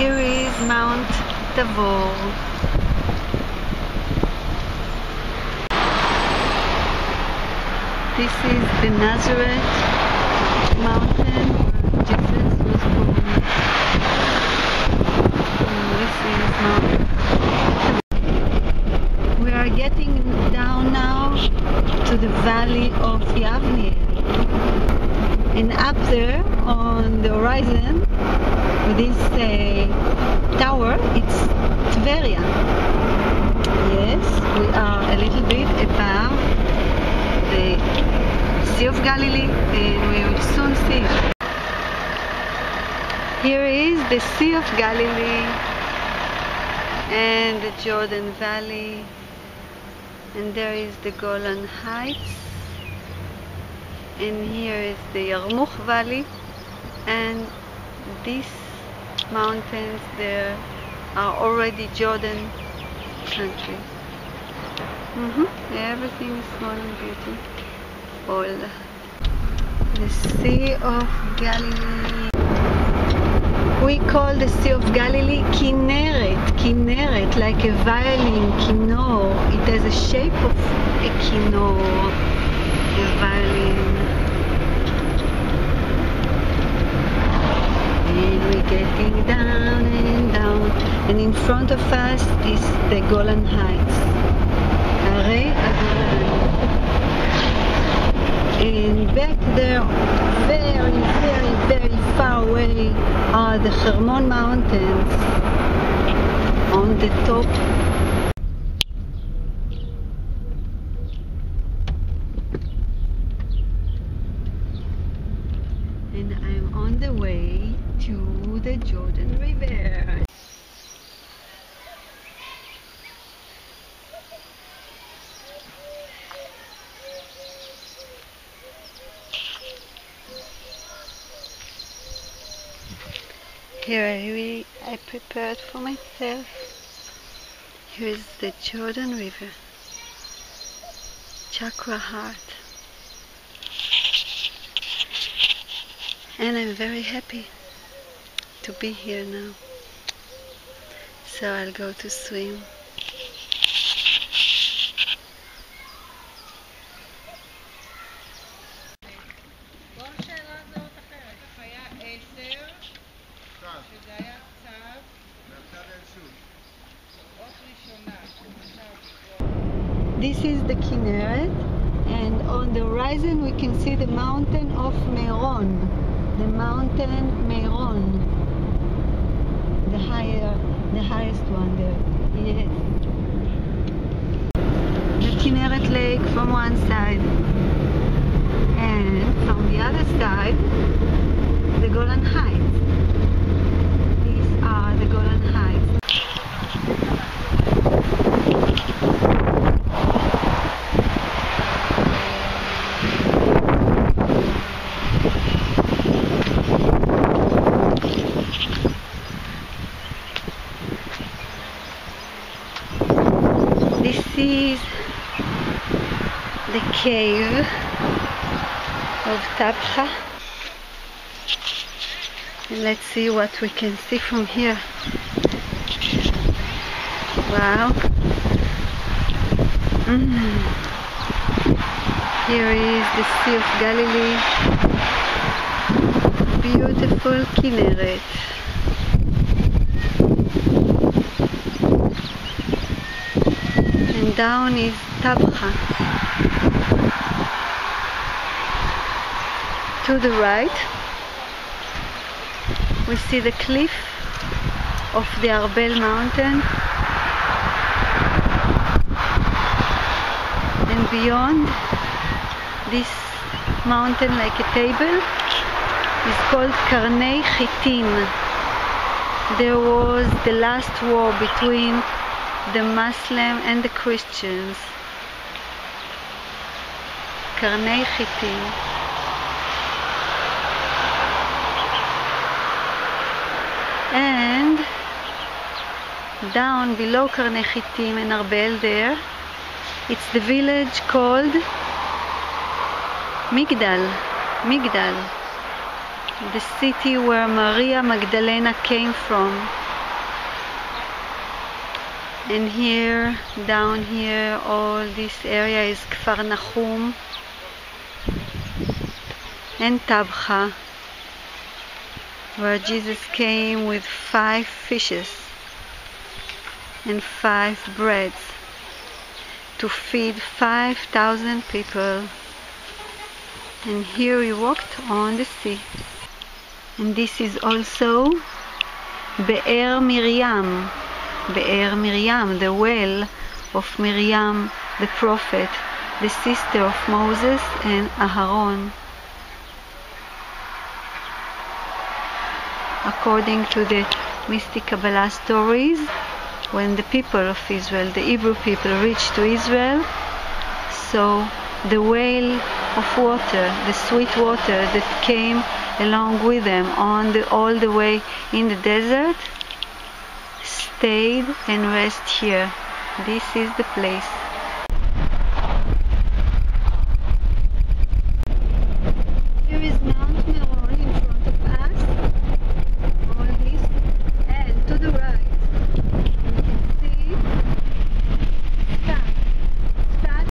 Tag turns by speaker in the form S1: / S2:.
S1: Here is Mount Tabor. This is the Nazareth mountain where Jesus was born. And this is Mount Tabor. We are getting down now to the valley of Yavneh. And up there on the horizon, with this tower, it's Tveria. Yes, we are a little bit above the Sea of Galilee, and we will soon see it. Here is the Sea of Galilee and the Jordan Valley, and there is the Golan Heights. And here is the Yarmuk Valley, and these mountains there are already Jordan country. Everything is small and beautiful. The Sea of Galilee. We call the Sea of Galilee Kinneret. Kinneret, like a violin, kinnor. It has a shape of a kinnor, a violin. And we're getting down and down, and in front of us is the Golan Heights, Harei Agolan. And back there, very, very, very far away, are the Hermon Mountains on the top. And I'm on the way to the Jordan River. Here I prepared for myself. Here is the Jordan River, Chakra Heart. And I'm very happy to be here now. So I'll go to swim. This is the Kinneret, and on the horizon we can see the mountain of Meron. The mountain Meron, the highest one there. Yes. The Kinneret Lake from one side, and from the other side, the Golan Heights. These are the Golan Heights. This is the cave of Tabcha, and let's see what we can see from here. Wow. Here is the Sea of Galilee, beautiful Kinneret. And down is Tabcha. To the right, we see the cliff of the Arbel mountain, and beyond this mountain, like a table, is called Karnei Chitim. There was the last war between the Muslim and the Christians. Karnei Chitim. And down below Karnei Chitim and Arbel there, it's the village called Migdal. Migdal. The city where Maria Magdalena came from And here, down here, all this area is Kfar Nahum and Tabcha, where Jesus came with 5 fishes and 5 breads to feed 5,000 people. And here he walked on the sea. And this is also Be'er Miriam. Be'er Miriam, the well of Miriam, the prophet, the sister of Moses and Aharon. According to the mystic Kabbalah stories, when the people of Israel, the Hebrew people, reached to Israel, so the well of water, the sweet water that came along with them all the way in the desert, stayed and rest here. This is the place.